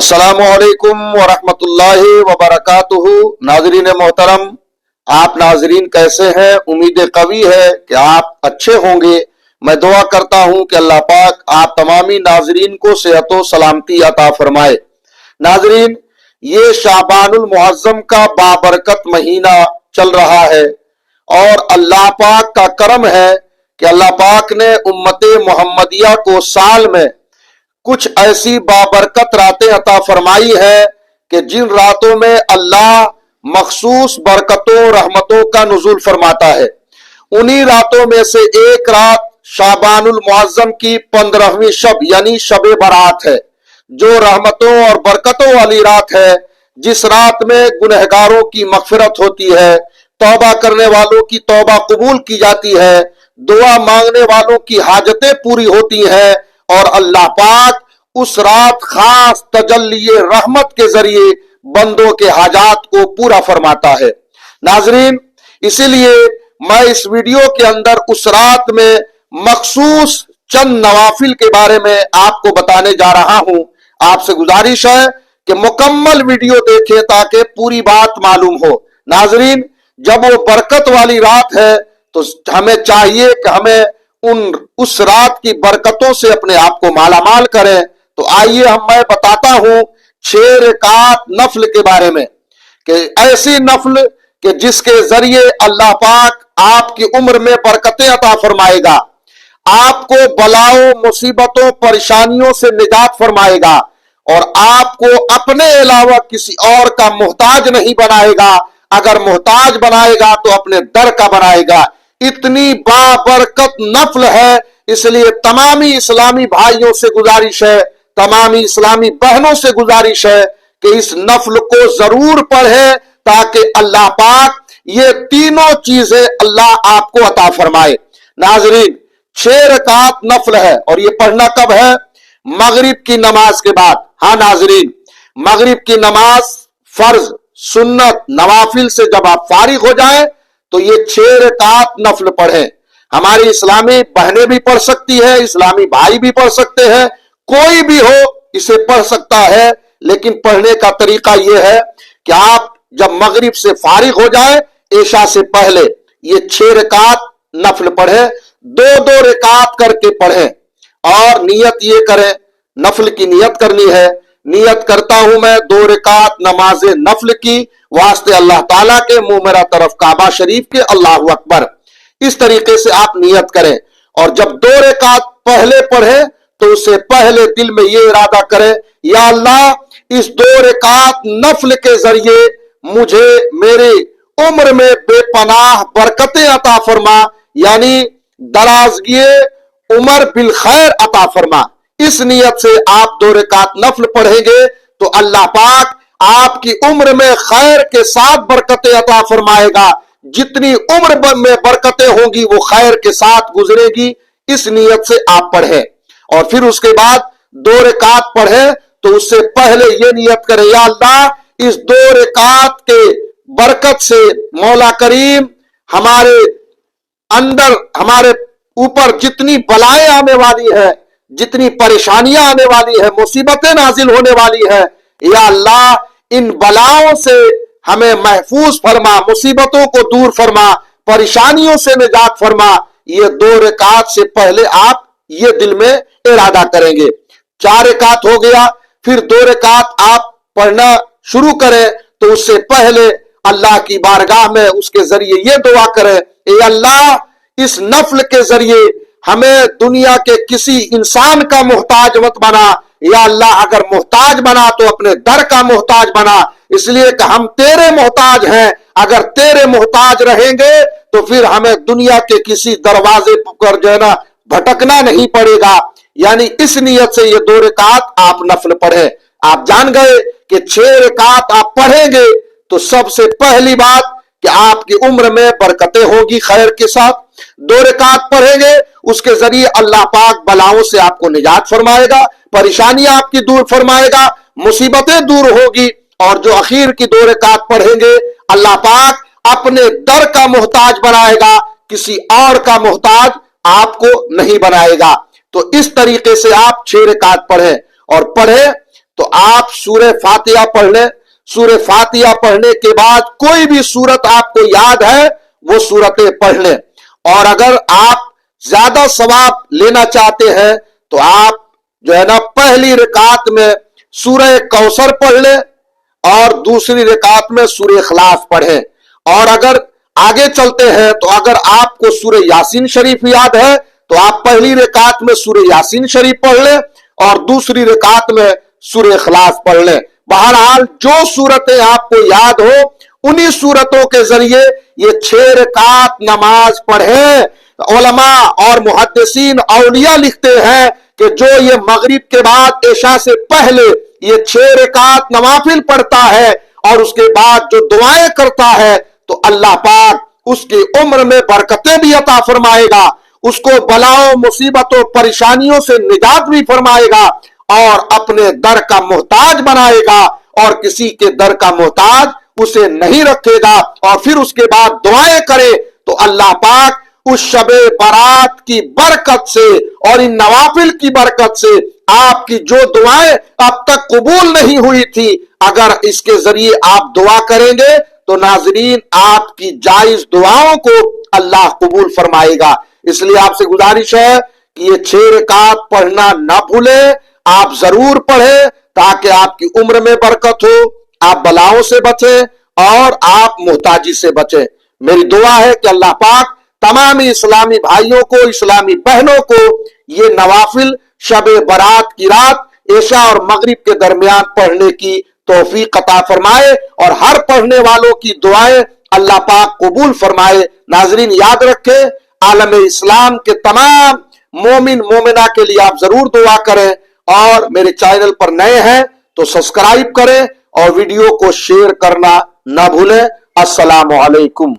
अस्सलामुअलैकुम वरहमतुल्लाहि वबरकातुहू। नाजरीन मोहतरम, आप नाजरीन कैसे हैं? उम्मीद कवी है कि आप अच्छे होंगे। मैं दुआ करता हूं कि अल्लाह पाक आप तमामी नाजरीन को सेहत व सलामती अता फरमाए। नाजरीन, ये शाबानुल मुअज्जम का बाबरकत महीना चल रहा है और अल्लाह पाक का करम है कि अल्लाह पाक ने उम्मते मोहम्मदिया को साल में कुछ ऐसी बाबरकत रातें अता फरमाई है कि जिन रातों में अल्लाह मखसूस बरकतों रहमतों का नुज़ुल फरमाता है। उन्हीं रातों में से एक रात शाबानुल मुअज्जम की 15वीं शब यानी शबे बारात है, जो रहमतों और बरकतों वाली रात है, जिस रात में गुनहगारों की मगफिरत होती है, तौबा करने वालों की तौबा कबूल की जाती है, दुआ मांगने वालों की हाजतें पूरी होती हैं और अल्लाह पाक उस रात खास तजल्ली रहमत के जरिए बंदों के हाजात को पूरा फरमाता है। नाजरीन, इसीलिए मैं इस वीडियो के अंदर उस रात में मखसूस चंद नवाफिल के बारे में आपको बताने जा रहा हूं। आपसे गुजारिश है कि मुकम्मल वीडियो देखें ताकि पूरी बात मालूम हो। नाजरीन, जब वो बरकत वाली रात है तो हमें चाहिए कि हमें उस रात की बरकतों से अपने आप को मालामाल करें। तो आइए मैं बताता हूं 6 रकात नफल के बारे में, कि ऐसी नफल कि जिसके जरिए अल्लाह पाक आपकी उम्र में बरकतें अता फरमाएगा, आपको बलाओं मुसीबतों परेशानियों से निजात फरमाएगा और आपको अपने अलावा किसी और का मोहताज नहीं बनाएगा। अगर मोहताज बनाएगा तो अपने दर का बनाएगा। इतनी बाबरकत नफल है, इसलिए तमामी इस्लामी भाइयों से गुजारिश है, तमामी इस्लामी बहनों से गुजारिश है कि इस नफल को जरूर पढ़े ताकि अल्लाह पाक ये तीनों चीजें अल्लाह आपको अता फरमाए। नाजरीन, 6 रकात नफल है और ये पढ़ना कब है? मगरिब की नमाज के बाद। हाँ नाजरीन, मगरिब की नमाज फर्ज सुन्नत नवाफिल से जब आप फारिग हो जाएं तो ये 6 रकात नफल पढ़ें। हमारी इस्लामी बहनें भी पढ़ सकती है, इस्लामी भाई भी पढ़ सकते हैं, कोई भी हो इसे पढ़ सकता है। लेकिन पढ़ने का तरीका यह है कि आप जब मगरिब से फारिग हो जाए ईशा से पहले ये 6 रकात नफल पढ़े, 2-2 रकात करके पढ़ें और नियत ये करें, नफल की नियत करनी है। नियत करता हूं मैं 2 रकात नमाज नफल की वास्ते अल्लाह ताला के, मुंह मेरा तरफ काबा शरीफ के, अल्लाह अकबर। इस तरीके से आप नियत करें और जब 2 रकात पहले पढ़े तो उससे पहले दिल में ये इरादा करें, या अल्लाह इस 2 रकात नफल के जरिए मुझे मेरी उम्र में बेपनाह बरकतें अता फरमा, यानी दराजगी उम्र बिल खैर अता फरमा। इस नियत से आप 2 रकात नफल पढ़ेंगे तो अल्लाह पाक आपकी उम्र में खैर के साथ बरकतें अता फरमाएगा। जितनी उम्र में बरकतें होंगी वो खैर के साथ गुजरेगी। इस नियत से आप पढ़ें और फिर उसके बाद 2 रकात पढ़े तो उससे पहले ये नियत करें, या अल्लाह इस 2 रकात के बरकत से मौला करीम हमारे अंदर, हमारे ऊपर जितनी बलाएं आने वाली है, जितनी परेशानियां आने वाली है, मुसीबतें नाजिल होने वाली है, या अल्लाह इन बलाओं से हमें महफूज फरमा, मुसीबतों को दूर फरमा, परेशानियों से निजात फरमा। ये 2 रकात से पहले आप ये दिल में इरादा करेंगे। 4 रकात हो गया, फिर 2 रकात आप पढ़ना शुरू करें तो उससे पहले अल्लाह की बारगाह में उसके जरिए ये दुआ करें, ए अल्लाह इस नफल के जरिए हमें दुनिया के किसी इंसान का मोहताज मत बना, या अल्लाह अगर मोहताज बना तो अपने दर का मोहताज बना, इसलिए कि हम तेरे मोहताज हैं। अगर तेरे मोहताज रहेंगे तो फिर हमें दुनिया के किसी दरवाजे पर जो है ना भटकना नहीं पड़ेगा। यानी इस नियत से ये 2 रकात आप नफल पढ़े। आप जान गए कि 6 रकात आप पढ़ेंगे तो सबसे पहली बात कि आपकी उम्र में बरकतें होगी खैर के साथ। 2 रकात पढ़ेंगे, उसके जरिए अल्लाह पाक बलाओं से आपको निजात फरमाएगा, परेशानियां आपकी दूर फरमाएगा, मुसीबतें दूर होगी। और जो आखिर की 2 रकात पढ़ेंगे अल्लाह पाक अपने दर का मोहताज बनाएगा, किसी और का मोहताज आपको नहीं बनाएगा। तो इस तरीके से आप 6 रकात पढ़े और पढ़े तो आप सूरह फातिहा पढ़ लें। सूरह फातिहा पढ़ने के बाद कोई भी सूरत आपको याद है वो सूरतें पढ़ लें। और अगर आप ज्यादा सवाब लेना चाहते हैं तो आप जो है ना पहली रकात में सूरह कौसर पढ़ लें और दूसरी रकात में सूरह इखलास पढ़ें। और अगर आगे चलते हैं तो अगर आपको सूरह यासीन शरीफ याद है तो आप पहली रकात में सूरह यासीन शरीफ पढ़ लें और दूसरी रकात में सूरह इखलास पढ़ लें। बहरहाल जो सूरतें आपको याद हो उन्हीं सूरतों के जरिए ये 6 रकात नमाज पढ़ें। उलमा और मुहद्दिसीन औलिया लिखते हैं कि जो ये मगरिब के बाद इशा से पहले ये 6 रकात नवाफिल पढ़ता है और उसके बाद जो दुआएं करता है तो अल्लाह पाक उसकी उम्र में बरकतें भी अता फरमाएगा, उसको बलाओं मुसीबतों परेशानियों से निजात भी फरमाएगा और अपने दर का मोहताज बनाएगा और किसी के दर का मोहताज उसे नहीं रखेगा। और फिर उसके बाद दुआएं करे तो अल्लाह पाक उस शबे बारात की बरकत से और इन नवाफिल की बरकत से आपकी जो दुआएं अब तक कबूल नहीं हुई थी, अगर इसके जरिए आप दुआ करेंगे तो नाजरीन आपकी जायज दुआओं को अल्लाह कबूल फरमाएगा। इसलिए आपसे गुजारिश है कि ये 6 रकात पढ़ना ना भूलें, आप जरूर पढ़ें ताकि आपकी उम्र में बरकत हो, आप बलाओं से बचें और आप मोहताजी से बचें। मेरी दुआ है कि अल्लाह पाक तमाम इस्लामी भाइयों को, इस्लामी बहनों को ये नवाफिल शबे बारात की रात इशा और मगरिब के दरमियान पढ़ने की तौफीक अता फरमाए और हर पढ़ने वालों की दुआएं अल्लाह पाक कबूल फरमाए। नाजरीन याद रखें, आलम इस्लाम के तमाम मोमिन मोमिना के लिए आप जरूर दुआ करें और मेरे चैनल पर नए हैं तो सब्सक्राइब करें और वीडियो को शेयर करना ना भूलें। अस्सलामु अलैकुम।